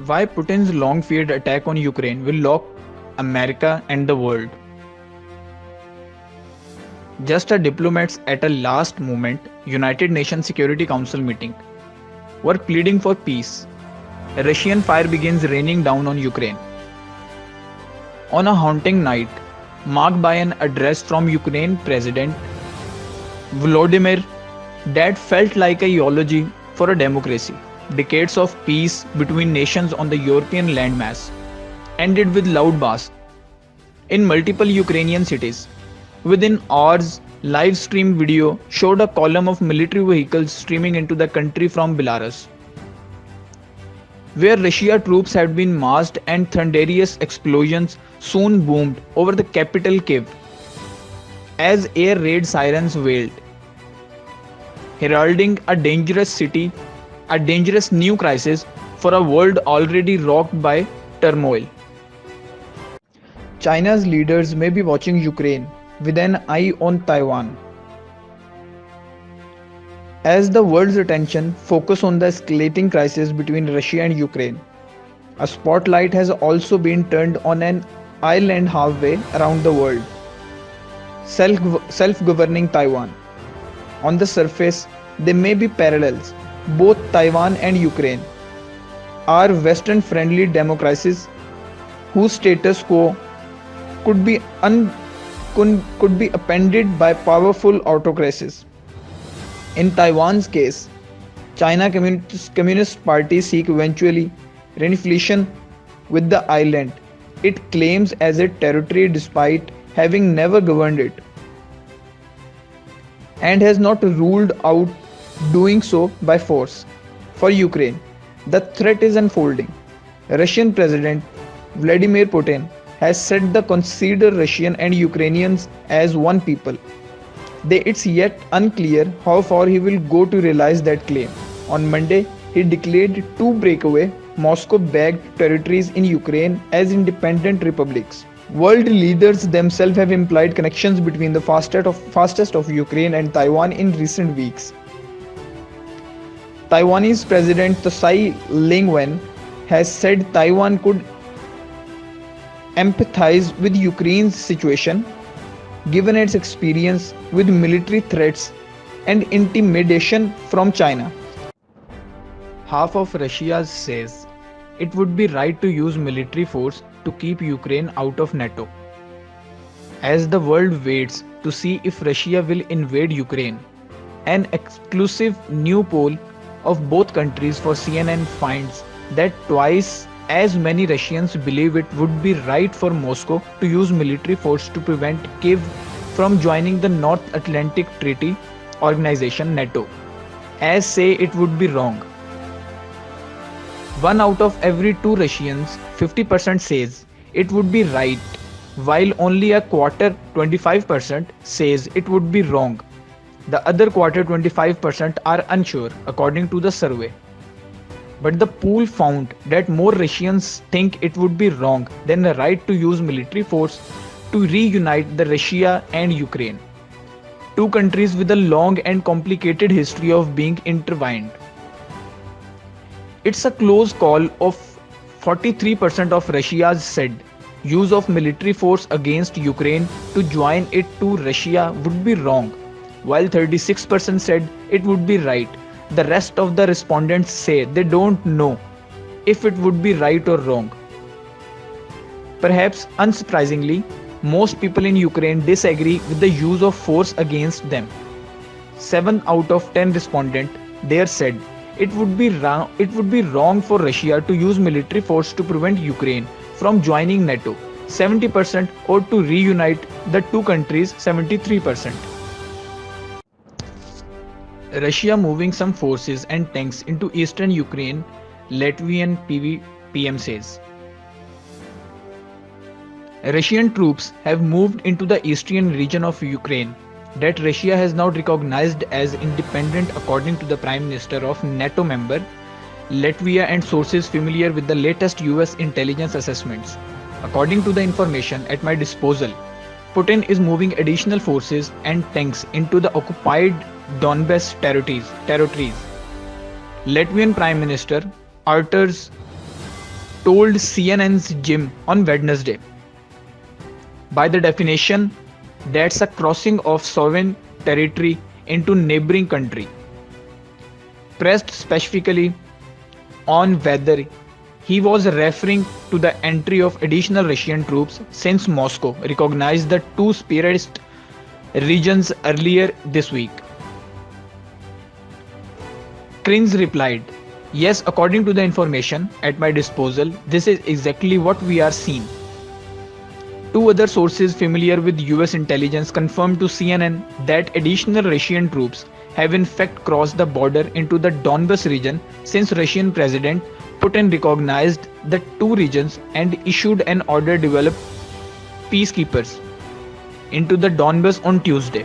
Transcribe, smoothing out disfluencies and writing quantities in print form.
Why Putin's long-feared attack on Ukraine will lock America and the world. Just as diplomats at a last moment United Nations Security Council meeting were pleading for peace, Russian fire begins raining down on Ukraine. On a haunting night, marked by an address from Ukraine President Volodymyr that felt like a eulogy for a democracy. Decades of peace between nations on the European landmass ended with loud blasts in multiple Ukrainian cities. Within hours, live stream video showed a column of military vehicles streaming into the country from Belarus, where Russia troops had been massed and thunderous explosions soon boomed over the capital Kiev as air raid sirens wailed, heralding a dangerous new crisis for a world already rocked by turmoil. China's leaders may be watching Ukraine with an eye on Taiwan. As the world's attention focuses on the escalating crisis between Russia and Ukraine, a spotlight has also been turned on an island halfway around the world, self-governing Taiwan. On the surface, there may be parallels. Both Taiwan and Ukraine are Western-friendly democracies whose status quo could be upended by powerful autocracies. In Taiwan's case, China Communist Party seek eventually reunification with the island it claims as a territory despite having never governed it, and has not ruled out doing so by force. For Ukraine, the threat is unfolding. Russian President Vladimir Putin has said they consider Russian and Ukrainians as one people. It's yet unclear how far he will go to realize that claim. On Monday, he declared two breakaway Moscow-backed territories in Ukraine as independent republics. World leaders themselves have implied connections between the fastest of Ukraine and Taiwan in recent weeks. Taiwanese President Tsai Ing-wen has said Taiwan could empathize with Ukraine's situation given its experience with military threats and intimidation from China. Half of Russia says it would be right to use military force to keep Ukraine out of NATO. As the world waits to see if Russia will invade Ukraine, an exclusive new poll of both countries for CNN finds that twice as many Russians believe it would be right for Moscow to use military force to prevent Kiev from joining the North Atlantic Treaty Organization NATO, as say it would be wrong. One out of every two Russians, 50%, says it would be right, while only a quarter, 25%, says it would be wrong. The other quarter, 25%, are unsure, according to the survey. But the poll found that more Russians think it would be wrong than the right to use military force to reunite the Russia and Ukraine, two countries with a long and complicated history of being intertwined. It's a close call. Of 43% of Russia's said use of military force against Ukraine to join it to Russia would be wrong, while 36% said it would be right. The rest of the respondents say they don't know if it would be right or wrong. Perhaps unsurprisingly, most people in Ukraine disagree with the use of force against them. 7 out of 10 respondents there said it would be wrong for Russia to use military force to prevent Ukraine from joining NATO, 70%, or to reunite the two countries, 73%. Russia moving some forces and tanks into eastern Ukraine, Latvian PM says. Russian troops have moved into the eastern region of Ukraine that Russia has now recognized as independent, according to the Prime Minister of NATO member Latvia and sources familiar with the latest US intelligence assessments. According to the information at my disposal, Putin is moving additional forces and tanks into the occupied Donbas territories. Latvian Prime Minister Artūrs told CNN's Jim on Wednesday. By the definition, that's a crossing of sovereign territory into neighboring country. Pressed specifically on whether he was referring to the entry of additional Russian troops since Moscow recognized the two separatist regions earlier this week. Krinz replied, "Yes, according to the information at my disposal, this is exactly what we are seeing." Two other sources familiar with US intelligence confirmed to CNN that additional Russian troops have in fact crossed the border into the Donbas region since Russian President Putin recognized the two regions and issued an order to develop peacekeepers into the Donbas on Tuesday.